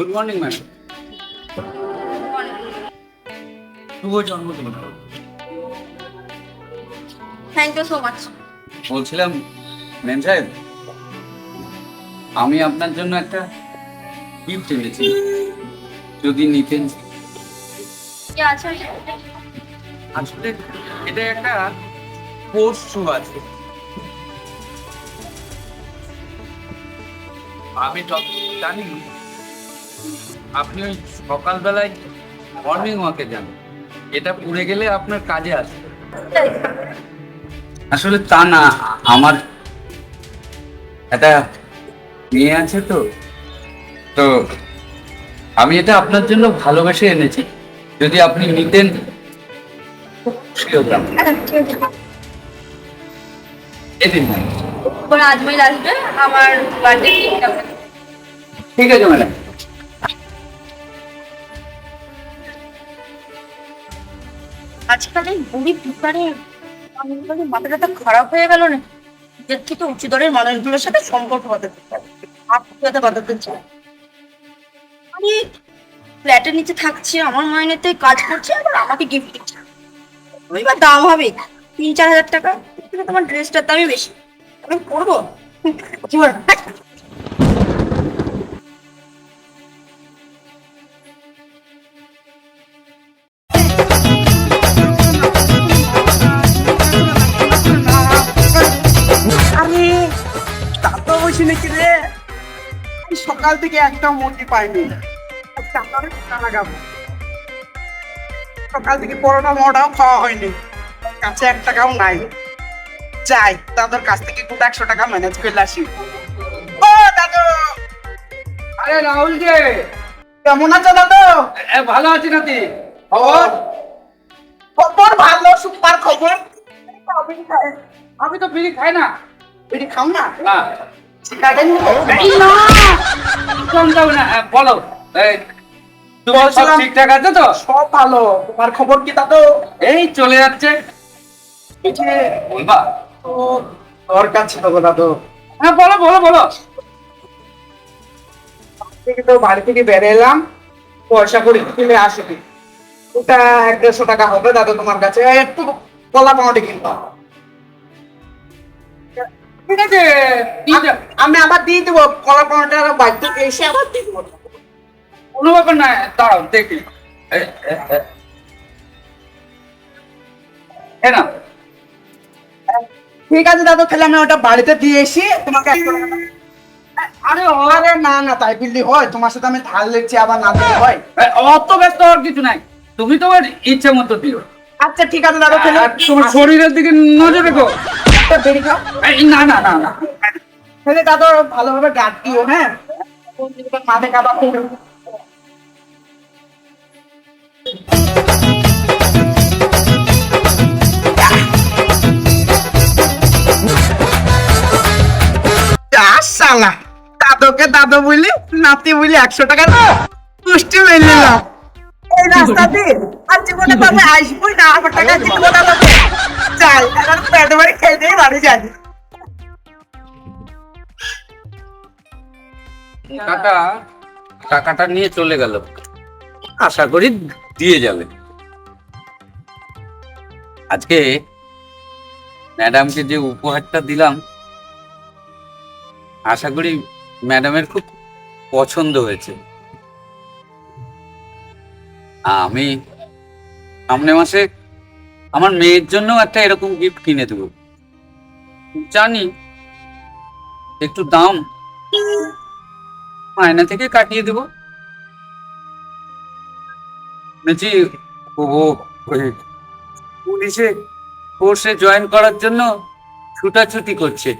Good morning madam. শুভ জন্মদিন। Thank you so much. বলছিলাম ম্যাম সাহেব, আমি আপনার জন্য একটা গিফট এনেছি, যদি নিতেন। কি আছে? আসলে এটা একটা স্পোর্টস শু আছে। আমি জানি আপনি ওই সকালবেলায় মর্নিং ওয়াকে যান, এটা পড়ে গেলে আপনার কাজে আসবে। আসলে তা না, আমার একটা মেয়ে আছে তো তো আমি এটা আপনার জন্য ভালোবেসে এনেছি, যদি আপনি নিতেন খুশি হতাম। এদিন ওরা আজমাইল আসবে আমার বার্থডে কেক হবে। ঠিক আছে ম্যাডাম। আজকাল এই বুড়ি পিপারে মাথাটা খারাপ হয়ে গেল না, নিজের থেকে উঁচু দরের মানুষগুলোর সাথে সম্পর্ক বাঁধাতে চায়, আত্মীয়তা বাঁধাতে চায়। আমি ফ্ল্যাটের নিচে থাকছি, আমার মাইনেতে কাজ করছে, আবার আমাকে গিফট দিচ্ছে। ওই বা দাম হবে 3-4 হাজার টাকা, কিন্তু তোমার ড্রেসটার দামই বেশি। আমি পরবো কি বল? আরে দাদা বসে নাকি রে? আমি সকাল থেকে একটা মুরগি পাইনি। লাগাবো সকাল থেকে পরোটা মরোটাও খাওয়া হয়নি, কাছে 1 টাকাও নাই। যাই দাদার কাছ থেকে 100 টাকা ম্যানেজ করে আসি। ও দাদু, আরে রাহুল যে, কেমন আছো দাদু? ভালো আছি নাতি। খবর খবর ভালো, সুপার খবর। আমি তো বিড়ি খাই না। বিড়ি খাও না? না, সিগারেট এই না, কম দাও না। বলো, এই, তোমার সব বলছিলাম- ঠিকঠাক আছে তো? সব ভালো। তোমার খবর কি দাদু? এই চলে যাচ্ছে। এই যে বলবা? তো দরকার ছিল গো দাদু। হ্যাঁ বলো বলো বলো। থেকে তো বাড়ি থেকে বের এলাম, পয়সা করে কিনে আসবি। ওটা 100-150 টাকা হবে দাদু তোমার কাছে, একটু কলা পাউডি কিনবো। ঠিক আছে, দিয়ে দাও। আমি আবার দিয়ে দেবো কলা পাউডারটা, বাড়ি থেকে এসে আবার দিয়ে দেবো। কোনো ব্যাপার না, দাঁড়াও দেখি। না, ঠিক আছে দাদু, তাহলে আমি ওটা বাড়িতে দিয়ে এসি তোমাকে 100 টাকা দাও। আরে আরে না না, তাই বললি হয়? তোমার সাথে আমি ধার লেছি, আবার না দিলে হয়? অত ব্যস্ত হওয়ার কিছু নাই, তুমি তোমার ইচ্ছা মতো দিও। আচ্ছা ঠিক আছে দাদু, তাহলে আর তোমার শরীরের দিকে নজর রেখো। একটা বেরি খাও। এই, না না না না, তাহলে দাদু ভালোভাবে গাছ দিও, হ্যাঁ? মাঠে কাদা করো। শালা দাদুকে দাদু বলি, নাতি বলি 100 টাকা না পুষ্টি মেনে নিলাম। এই রাস্তা দিয়ে আর জীবনে তবে আসবোই না, আমার টাকা দিব দাদুকে। চাই এখন পেট ভরে খেয়ে দিয়ে বাড়ি যাই। কাকা টাকাটা নিয়ে চলে গেল, আশা করি দিয়ে যাবে। আজকে ম্যাডামকে যে উপহারটা দিলাম, আশা করি ম্যাডামের খুব পছন্দ হয়েছে। আমি সামনের মাসে আমার মেয়ের জন্য একটা এরকম গিফট কিনে দেবো। জানি একটু দাম, মায়না থেকে কাটিয়ে দেবো। শুনেছি ও ওই পুলিশে ফোর্সে জয়েন করার জন্য ছুটাছুটি করছে।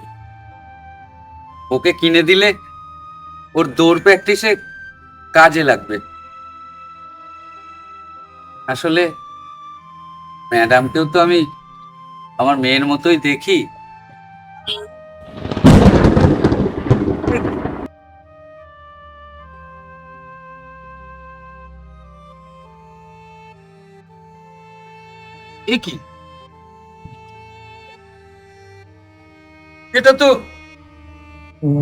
ওকে কিনে দিলে ওর দৌড় প্র্যাকটিসে কাজে লাগবে। আসলে ম্যাডামকেও তো আমি আমার মেয়ের মতোই দেখি। এ কি, এটা তো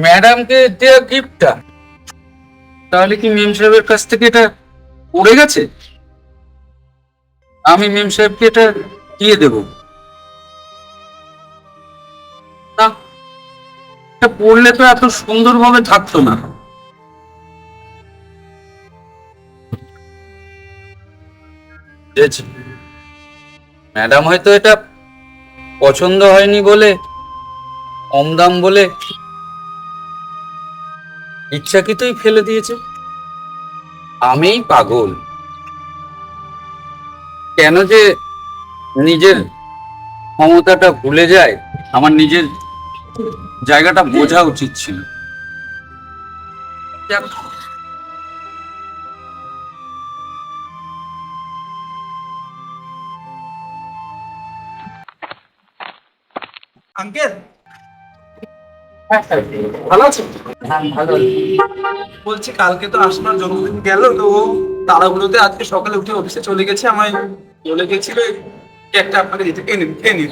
ম্যাডামকে দেওয়া গিফটটা। তাহলে কি মেম সাহেবের কাছ থেকে এটা পড়ে গেছে? আমি মেম সাহেবকে এটা দিয়ে দেব না? এটা পড়লে তো এত সুন্দরভাবে থাকতো না। ম্যাডাম হয়তো এটা পছন্দ হয়নি বলে, কম দাম বলে ইচ্ছাকৃতই ফেলে দিয়েছে। আমিই পাগল, কেন যে নিজের ক্ষমতাটা ভুলে যায়। আমার নিজের জায়গাটা বোঝা উচিত ছিল। যাক, আঙ্কেল ভালো আছো? ভালো। বলছি কালকে তো আসমার জন্মদিন গেল, তো ও তাড়াহুড়োতে আজকে সকালে উঠে অফিসে চলে গেছে। আমায় বলে গেছিল কেকটা আপনাকে দিতে। খেয়ে নিন, খেয়ে নিন।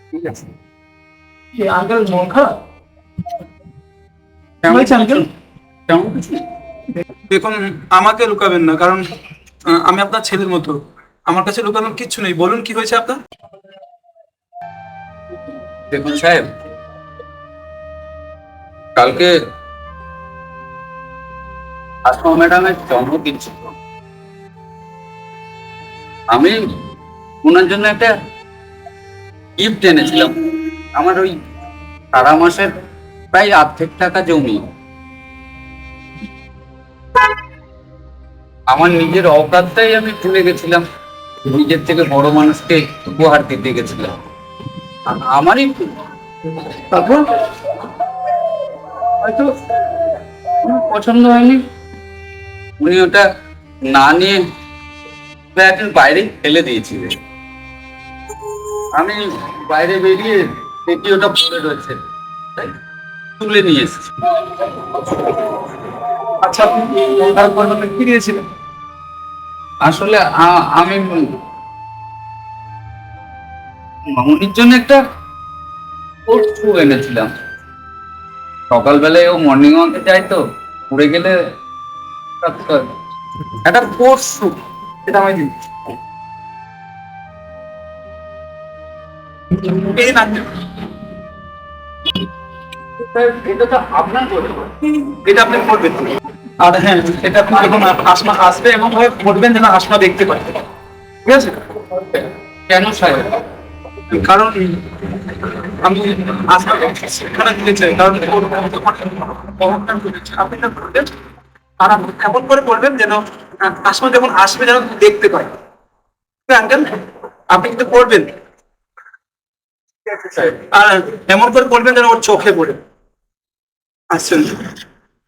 ঠিক আছে। আঙ্কেল মন খারাপ? কেমন হয়েছে আঙ্কেল? কেমন কিছু? দেখুন, আমাকে লুকাবেন না, কারণ আমি আপনার ছেলের মতো। আমার কাছে লুকানোর কিচ্ছু নেই। বলুন কি হয়েছে আপনার? দেখুন সাহেব, কালকে আসমা ম্যাডামের জন্মদিন ছিল। আমি ওনার জন্য একটা গিফট এনেছিলাম। আমার ওই সারা মাসের প্রায় অর্ধেক টাকা জমি আমার নিজের অকাতটাই আমি ভুলে গেছিলাম। নিজের থেকে বড় মানুষকে উপহার দিতে গেছিলাম। আমারই ভুল। তারপর হয়তো আমার পছন্দ হয়নি, উনি ওটা না নিয়ে ফ্ল্যাটের বাইরে ফেলে দিয়েছিলেন। আমি বাইরে বেরিয়ে দেখি ওটা পড়ে রয়েছে, তাই তুলে নিয়ে এসেছি। আচ্ছা, আপনি তারপর কি দিয়েছিলেন? আসলে আমি মামুনির জন্য একটা কোট শু এনেছিলাম। সকালবেলায় ও মর্নিং ওয়াকে যায়, তো উড়ে গেলে একটা কোট শু, এটা আমায় দিন। এই না, এটা তো আপনার বলে। এটা আপনি পড়বেন। আর হ্যাঁ, এটা আপনি যখন আসমা আসবে এমন ভাবে পড়বেন যেন আসমা দেখতে পায়। ঠিক আছে? কেন সাহেব? কারণ আমি আসমাকে শিক্ষাটা দিতে চাই, কারণ ওর অহংকার করেছে। আপনি না করবেন, আর এমন করে পড়বেন যেন আসমা যখন আসবে যেন দেখতে পায়। আঙ্কেল, আপনি কিন্তু পড়বেন, আর এমন করে পড়বেন যেন ওর চোখে পড়ে। আচ্ছা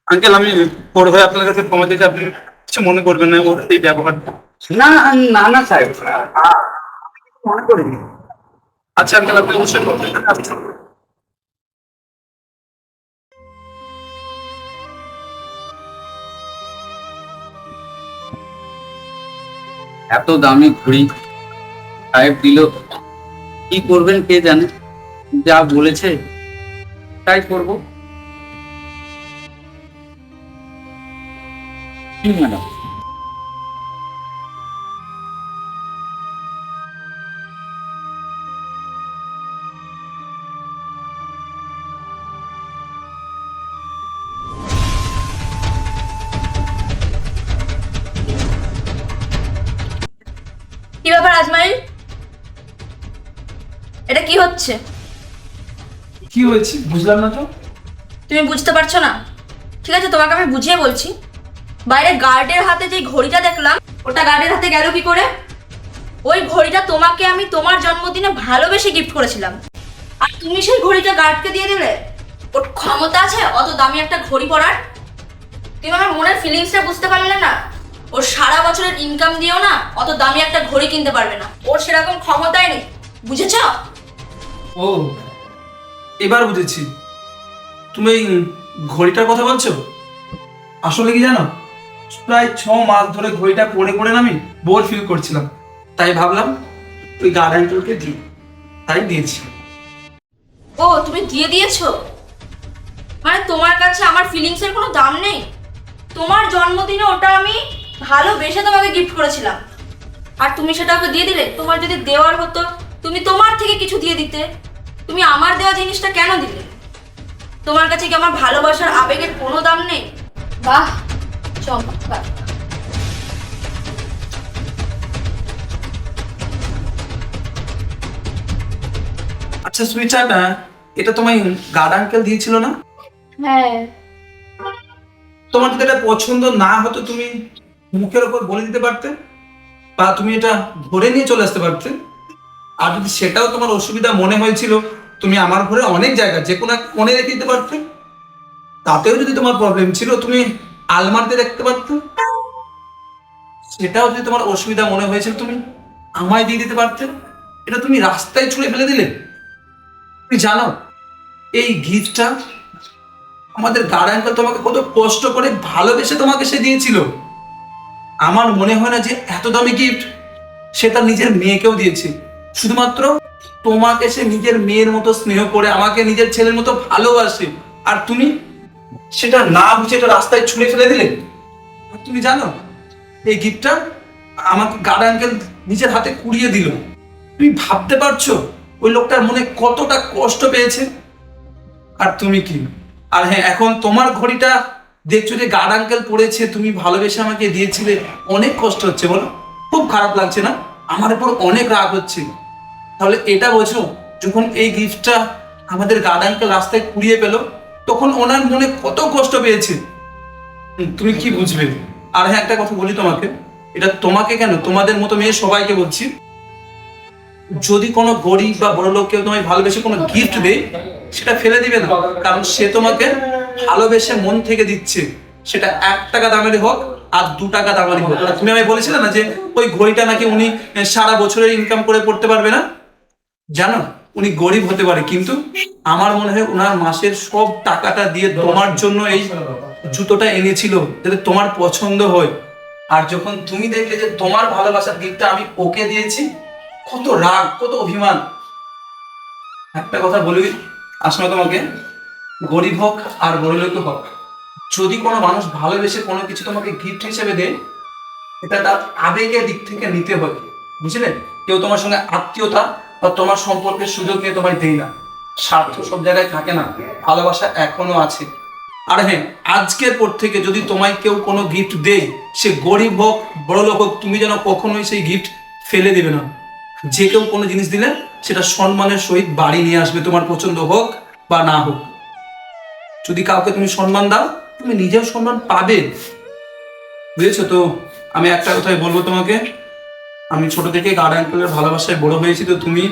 আঙ্কেল, আমি বড় হয়ে আপনার কাছে ক্ষমা চাইছি। আপনি কিছু মনে করবেন না ওর এই ব্যবহারটা। না না না সাহেব, মনে করিনি। আচ্ছা আঙ্কেল, আপনি অবশ্যই করবেন। আচ্ছা। এত দামি ঘড়ি সাহেব দিল, কি করবেন কে জানে। যা বলেছে তাই করবো। ম্যাডাম, কি ব্যাপার আজমাইল, এটা কি হচ্ছে? কি হয়েছে বুঝলাম না তো। তুমি বুঝতে পারছো না? ঠিক আছে, তোমাকে আমি বুঝিয়ে বলছি। বাইরে গার্ডের হাতে যে ঘড়িটা দেখলাম, ওটা গার্ডের হাতে গেল কি করে? ওই ঘড়িটা তোমাকে আমি তোমার জন্মদিনে ভালোবেসে গিফট করেছিলাম, আর তুমি সেই ঘড়িটা গার্ডকে দিয়ে দিলে। ওর ক্ষমতা আছে অত দামি একটা ঘড়ি পরার? তুমি আমার মনের ফিলিংসটা বুঝতে পারলে না? ওর সারা বছরের ইনকাম দিয়েও না অত দামি একটা ঘড়ি কিনতে পারবে না। ওর সেরকম ক্ষমতাই নেই, বুঝেছো? ও, এবার বুঝেছি। তুমি এই ঘড়িটার কথা বলছো। আসলে কি জানো, প্রায় 6 মাস ধরে ঘড়িটা পরে পরে না আমি বোর ফিল করছিলাম, তাই ভাবলাম ওই গার্ডেনটাকে দিই, তাই দিয়েছি। ও, তুমি দিয়ে দিয়েছো? মানে তোমার কাছে আমার ফিলিংসের কোনো দাম নেই? তোমার জন্মদিনে ওটা আমি ভালোবেসে তোমাকে গিফট করেছিলাম, আর তুমি সেটা ওকে দিয়ে দিলে। তোমার যদি দেওয়ার হতো তুমি তোমার থেকে কিছু দিয়ে দিতে, তুমি আমার দেওয়া জিনিসটা কেন দিলে? তোমার কাছে কি আমার ভালোবাসার আবেগের কোনো দাম নেই? বাহ, চমৎকার। আচ্ছা সুইচার, এটা তোমায় গার্ড আঙ্কেল দিয়েছিল না? হ্যাঁ। তোমার যদি এটা পছন্দ না হতো তুমি মুখের ওপর বলে দিতে পারতে, বা তুমি এটা ধরে নিয়ে চলে আসতে পারতে। আর যদি সেটাও তোমার অসুবিধা মনে হয়েছিল, তুমি আমার ঘরে অনেক জায়গা যে কোনো এক কোণে রেখে দিতে পারতে। তাতেও যদি তোমার প্রবলেম ছিল তুমি আলমারিতে রাখতে পারতে। সেটাও যদি তোমার অসুবিধা মনে হয়েছিল তুমি আমায় দিয়ে দিতে পারতে। এটা তুমি রাস্তায় ছুঁড়ে ফেলে দিলে। তুমি জানো এই গিফটটা আমাদের গার্ড আঙ্কেল তোমাকে কত কষ্ট করে ভালোবেসে তোমাকে সে দিয়েছিল। আমার মনে হয় না যে এত দামি গিফট সে তার নিজের মেয়েকেও দিয়েছে। শুধুমাত্র তোমাকে সে নিজের মেয়ের মতো স্নেহ করে আমাকে নিজের ছেলের মতো ভালোবাসে, আর তুমি সেটা না বুঝে এটা রাস্তায় ছুঁড়ে ফেলে দিলে। আর তুমি জানো এই গিফটটা আমাকে গার্ড আঙ্কেল নিজের হাতে কুড়িয়ে দিল। তুমি ভাবতে পারছো ওই লোকটার মনে কতটা কষ্ট পেয়েছে। আর তুমি কি, আর হ্যাঁ, এখন তোমার ঘড়িটা দেখছো যে গার্ড আঙ্কেল পড়েছে, তুমি ভালোবেসে আমাকে দিয়েছিলে, অনেক কষ্ট হচ্ছে বলো? খুব খারাপ লাগছে না? আমার উপর অনেক রাগ হচ্ছে। তাহলে এটা বোঝো, যখন এই গিফটটা আমাদের গার্ড আঙ্কেল রাস্তায় কুড়িয়ে পেলো তখন ওনার মনে কত কষ্ট পেয়েছে। তুমি কি বুঝবে? আর হ্যাঁ, একটা কথা বলি তোমাকে, এটা তোমাকে কেন, তোমাদের মতো মেয়ে সবাইকে বলছি, যদি কোনো গরিব বা বড় লোক কেউ তোমায় ভালোবেসে কোনো গিফট দেয় সেটা ফেলে দিবে না, কারণ সে তোমাকে ভালোবেসে মন থেকে দিচ্ছে। সেটা 1 টাকা দামেরই হোক আর 2 টাকা দামেরই হোক। আর তুমি আমায় বলেছিলে না যে ওই ঘড়িটা নাকি উনি সারা বছরের ইনকাম করে পড়তে পারবে না। জানো উনি গরিব হতে পারে, কিন্তু আমার মনে হয় ওনার মাসের সব টাকাটা দিয়ে তোমার জন্য এই জুতোটা এনেছিল যাতে তোমার পছন্দ হয়। আর যখন তুমি দেখলে যে তোমার ভালোবাসার গিফটটা আমি ওকে দিয়েছি, কত রাগ, কত অভিমান। একটা কথা বলি আসলে তোমাকে, গরিব হোক আর বড়লোক হোক, যদি কোনো মানুষ ভালোবেসে কোনো কিছু তোমাকে গিফট হিসেবে দেয়, এটা তার আবেগের দিক থেকে নিতে হয়, বুঝলে? কেউ তোমার সঙ্গে আত্মীয়তা বা তোমার সম্পর্কের সুযোগ নিয়ে তোমায় দেয় না। স্বার্থ সব জায়গায় থাকে না, ভালোবাসা এখনো আছে। আর হ্যাঁ, আজকের পর থেকে যদি তোমায় কেউ কোনো গিফট দেয়, সে গরিব হোক বড়লোক হোক, তুমি যেন কখনোই সেই গিফট ফেলে দেবে না। যে কেউ কোনো জিনিস দিলে সেটা সম্মানের সহিত বাড়ি নিয়ে আসবে, তোমার পছন্দ হোক বা না হোক। যদি কাউকে তুমি সম্মান দাও, তুমি নিজেও সম্মান পাবে, বুঝেছো তো? আমি একটা কথাই বলবো তোমাকে, আমি ছোট থেকে গার্ড আঙ্কেলের ভালোবাসায় বড় হয়েছি। তো তুমি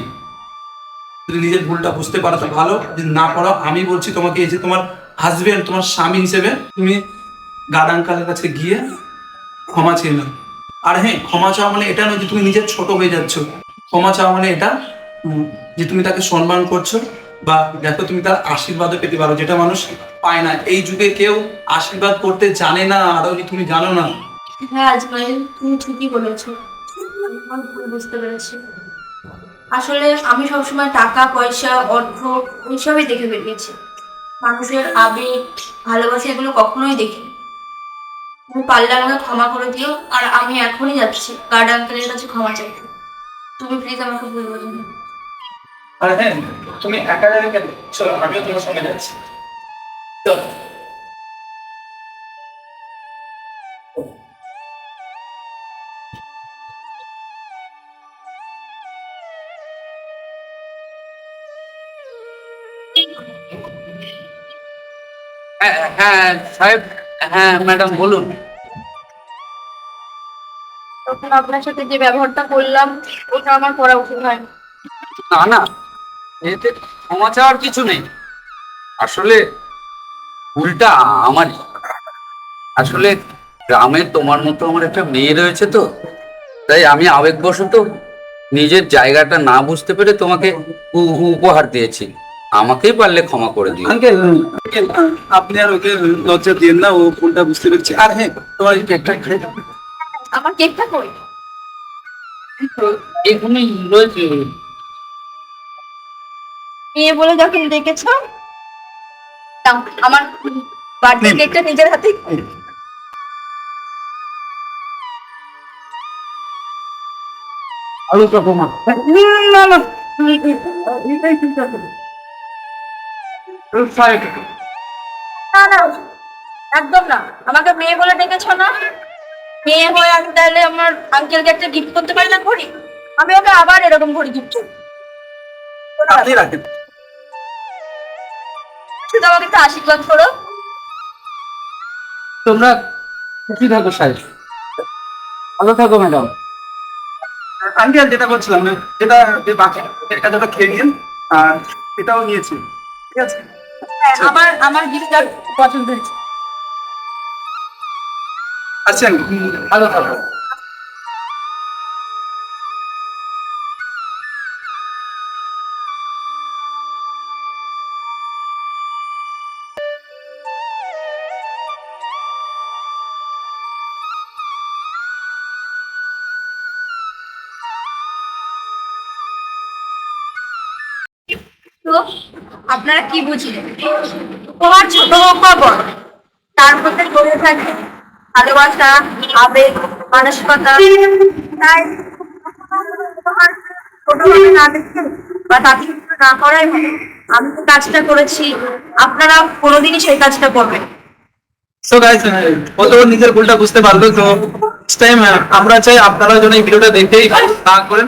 যদি নিজের ভুলটা বুঝতে পারো তো ভালো, যদি না পারো আমি বলছি তোমাকে, এই যে তোমার হাজবেন্ড, তোমার স্বামী হিসেবে তুমি গার্ড আঙ্কেলের কাছে গিয়ে ক্ষমা চেয়ে নাও। আর হ্যাঁ, ক্ষমা চাওয়া মানে এটা নয় যে তুমি নিজের ছোট হয়ে যাচ্ছ। ক্ষমা চাওয়া মানে এটা যে তুমি তাকে সম্মান করছো, বা দেখো তুমি তার আশীর্বাদও পেতে পারো, যেটা মানুষ পায় না। এই যুগে কেউ আশীর্বাদ করতে জানে না, আরো তুমি জানো না। হ্যাঁ আজমাইল, তুমি ঠিকই বলেছো। আমি ভুল বুঝতে পেরেছি। আসলে আমি সবসময় টাকা পয়সা অর্থ এইসবই দেখে বেরিয়েছি, মানুষের আবেগ ভালোবাসা এগুলো কখনোই দেখিনি। তুমি পারলে আমাকে ক্ষমা করে দিও, আর আমি এখনই যাচ্ছি গার্ড আঙ্কেলের কাছে ক্ষমা চাইতে। তুমি প্লিজ আমাকে ভুল বোঝো না। আর হ্যাঁ, তুমি একা যাবে কেন? চলো আমিও তোমার সঙ্গে যাচ্ছি। চলো। হ্যাঁ হ্যাঁ সাহেব, হ্যাঁ ম্যাডাম বলুন। তখন আপনার সাথে যে ব্যবহারটা করলাম ওটা আমার করা উচিত হয়নি। না না, এতে ক্ষমা চাওয়ার কিছু নেই। আসলে ভুলটা আমার। আসলে গ্রামে তোমার মতো আমার একটা মেয়ে রয়েছে, তো তাই আমি আবেগবশত নিজের জায়গাটা না বুঝতে পেরে তোমাকে উপহার দিয়েছি। আমাকেই পারলে ক্ষমা করে দিও। আঙ্কেল, আঙ্কেল, আপনি আর ওকে লজ্জা দিয়েন না, ও ভুলটা বুঝতে পেরেছি। আর হ্যাঁ, তোমার এই কেকটা খাই। আমার কেকটা কই? এখানে রয়েছে। মেয়ে বলে যখন ডেকেছ আমার বার্থডে কেকটা নিজের হাতে আলু চপ মা। না না এটাই ঠিক আছে। না না একদম না, আমাকে মেয়ে বলে ডেকেছ না, মেয়ে হয়ে আমি তাহলে আমার আঙ্কেলকে একটা গিফট করতে পারি না ঘড়ি, আমি ওকে আবার এরকম ঘড়ি গিফট করবো। আপনি রাখেন। শুধু আমাকে একটা আশীর্বাদ করো। তোমরা খুশি থাকো সাহেব, ভালো থাকো ম্যাডাম। আঙ্কেল যেটা করছিলাম যেটা যে বাকি এটা যেটা খেয়ে নিন আর এটাও নিয়েছি, ঠিক আছে? হ্যাঁ, আমার গিফটটা পছন্দ হয়েছে। আচ্ছা ভালো থাকো। তো আপনারা কি বুঝলেন? উপহার ছোট হোক বা বড়, তার মধ্যে জড়িয়ে থাকে ভালোবাসা, আবেগ, মানসিকতা। তাই উপহার ছোটভাবে না দেখে বা তাকে না করাই ভালো। আমি যে কাজটা করেছি, আপনারা কোনোদিনই সেই কাজটা করবেন না। সো গাইস, ও তো ওর নিজের ভুলটা বুঝতে পারলো, তো টাইম আমরা চাই আপনারা যেন এই ভিডিওটা দেখেই না করেন।